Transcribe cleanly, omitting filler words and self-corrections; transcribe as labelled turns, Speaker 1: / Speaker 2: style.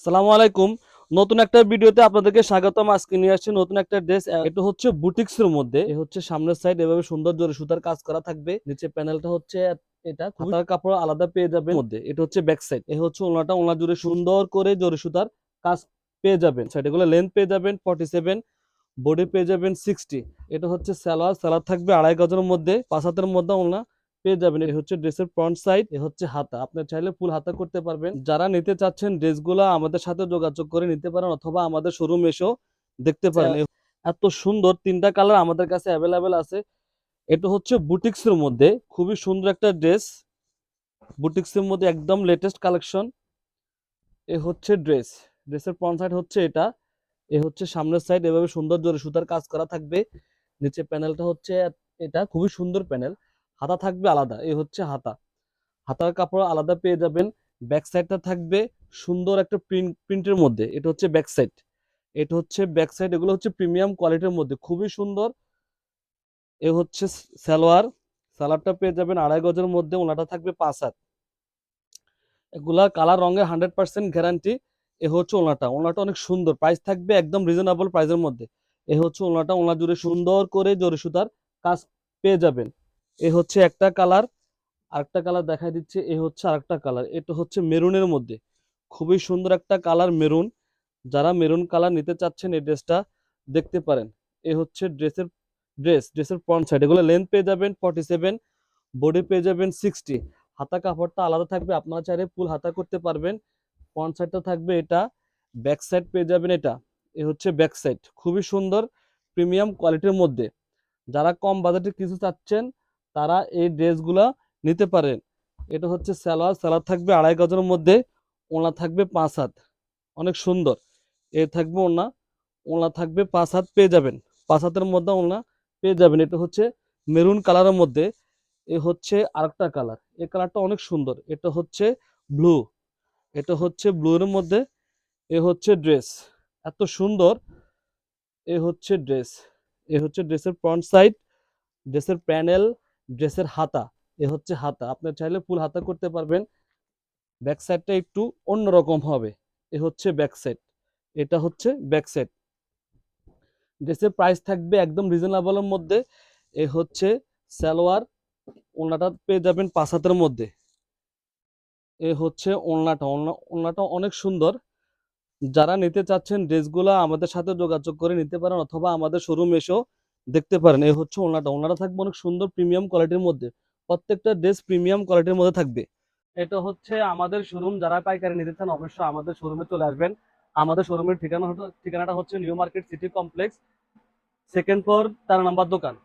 Speaker 1: সালামু আলাইকুম। নতুন একটা ভিডিওতে আপনাদেরকে স্বাগতম। আজকে নিয়ে আসছি নতুন একটা ড্রেস। এটা হচ্ছে বুটিক্স এর মধ্যে। এ হচ্ছে সামনের সাইড এভাবে সুন্দর জরি সুতার কাজ করা থাকবে। নিচে প্যানেলটা হচ্ছে এটা হাতার কাপড় আলাদা পেয়ে যাবেন মধ্যে। এটা হচ্ছে ব্যাক সাইড। এ হচ্ছে ওনাটা, ওনা জুড়ে সুন্দর করে জরি সুতার কাজ পেয়ে যাবেন। সাইড এগুলো লেন্থ পেয়ে যাবেন 47, বডি পেয়ে যাবেন 60। এটা হচ্ছে সালোয়ার, সালোয়ার থাকবে 2.5 গজের মধ্যে, 5 হাতের মধ্যে ওনা পেয়ে যাবেন। এই হচ্ছে ড্রেসের ফ্রন্ট সাইড, এ হচ্ছে হাতা। আপনি চাইলে ফুল হাতা করতে পারবেন। যারা নিতে চাচ্ছেন ড্রেসগুলো আমাদের সাথে যোগাযোগ করে নিতে পারেন, অথবা আমাদের শোরুম এসেও দেখতে পারেন। এত সুন্দর 3টা কালার আমাদের কাছে অ্যাভেলেবেল আছে। এটা হচ্ছে বুটিক্স এর মধ্যে খুবই সুন্দর একটা ড্রেস। বুটিক্স এর মধ্যে একদম লেটেস্ট কালেকশন। এ হচ্ছে ড্রেস, ড্রেসের ফ্রন্ট সাইড হচ্ছে এটা। এ হচ্ছে সামনের সাইড, এভাবে সুন্দর জরি সুতার কাজ করা থাকবে। নিচে প্যানেলটা হচ্ছে এটা খুবই সুন্দর প্যানেল। হাতা থাকবে আলাদা, এ হচ্ছে হাতা। হাতার কাপড় আলাদা পেয়ে যাবেন। ব্যাক সাইডটা থাকবে সুন্দর একটা প্রিন্টের মধ্যে। এটা হচ্ছে ব্যাক সাইড, এটা হচ্ছে ব্যাক সাইড। এগুলো হচ্ছে প্রিমিয়াম কোয়ালিটির মধ্যে খুবই সুন্দর। এ হচ্ছে সালোয়ার, সালোয়ারটা পেয়ে যাবেন 2.5 গজের মধ্যে। ওনাটা থাকবে 5 হাত। এগুলা কালার রঙের 100% গ্যারান্টি। এ হচ্ছে ওনাটা, ওনাটা অনেক সুন্দর। প্রাইস থাকবে একদম রিজনেবল প্রাইসের মধ্যে। এ হচ্ছে ওনাটা, ওনা জুড়ে সুন্দর করে জরি সুতার কাজ পেয়ে যাবেন। এ হচ্ছে একটা কালার। আরেকটা কালার দেখা দিচ্ছে, এ হচ্ছে আরেকটা কালার। এটা হচ্ছে মেরুনের মধ্যে খুবই সুন্দর একটা কালার, মেরুন। যারা মেরুন কালার নিতে চাচ্ছেন এই ড্রেসটা দেখতে পারেন। এ হচ্ছে ড্রেসের ফ্রন্ট সাইড। এগুলো লেন্থ পেয়ে যাবেন 47, বডি পেয়ে যাবেন 60। হাতা কাপড়টা আলাদা থাকবে, আপনারা চাইলে ফুল হাতা করতে পারবেন। ফ্রন্ট সাইডটা থাকবে এটা, ব্যাক সাইড পেয়ে যাবেন এটা। এ হচ্ছে ব্যাক সাইড, খুবই সুন্দর প্রিমিয়াম কোয়ালিটির মধ্যে। যারা কম বাজেটে কিছু চাচ্ছেন তারা এই ড্রেসগুলা নিতে পারেন। এটা হচ্ছে সালোয়ার, সালোয়ার থাকবে 2.5 গজের মধ্যে। ওনা থাকবে 5 হাত, অনেক সুন্দর। এ থাকবে ওনা, ওনা থাকবে 5 হাত পেয়ে যাবেন। 5 হাতের মধ্যে ওনা পেয়ে যাবেন। এটা হচ্ছে মেরুন কালারের মধ্যে। এ হচ্ছে আরেকটা কালার, এই কালারটা অনেক সুন্দর। এটা হচ্ছে ব্লু, এটা হচ্ছে ব্লু এর মধ্যে। এ হচ্ছে ড্রেস, এত সুন্দর। এ হচ্ছে ড্রেস, এ হচ্ছে ড্রেসের ফ্রন্ট সাইড, ড্রেসের প্যানেল, ড্রেসের হাতা। এ হচ্ছে হাতা, আপনি চাইলে ফুল হাতা করতে পারবেন। ব্যাক সাইডটা একটু অন্যরকম হবে। এ হচ্ছে ব্যাক সাইড, এটা হচ্ছে ব্যাক সাইড। ড্রেসের প্রাইস থাকবে একদম রিজনেবলের মধ্যে। এ হচ্ছে সালোয়ার, ওড়নাটা পেয়ে যাবেন 5 হাতের মধ্যে। এ হচ্ছে ওড়নাটা, ওড়নাটা অনেক সুন্দর। যারা নিতে চাচ্ছেন ড্রেসগুলো আমাদের সাথে যোগাযোগ করে নিতে পারেন, অথবা আমাদের শোরুম এসেও দেখতে পারেন। এই হচ্ছে ওড়নাটা, ওড়নাটা থাকবে অনেক সুন্দর প্রিমিয়াম কোয়ালিটির মধ্যে। প্রত্যেকটা ড্রেস প্রিমিয়াম কোয়ালিটির মধ্যে থাকবে। এটা হচ্ছে আমাদের শোরুম। যারা পাইকারি নিতে চান অবশ্যই আমাদের শোরুমে চলে আসবেন। আমাদের শোরুমের ঠিকানাটা হচ্ছে new market city complex, second floor, 13 নম্বর দোকান।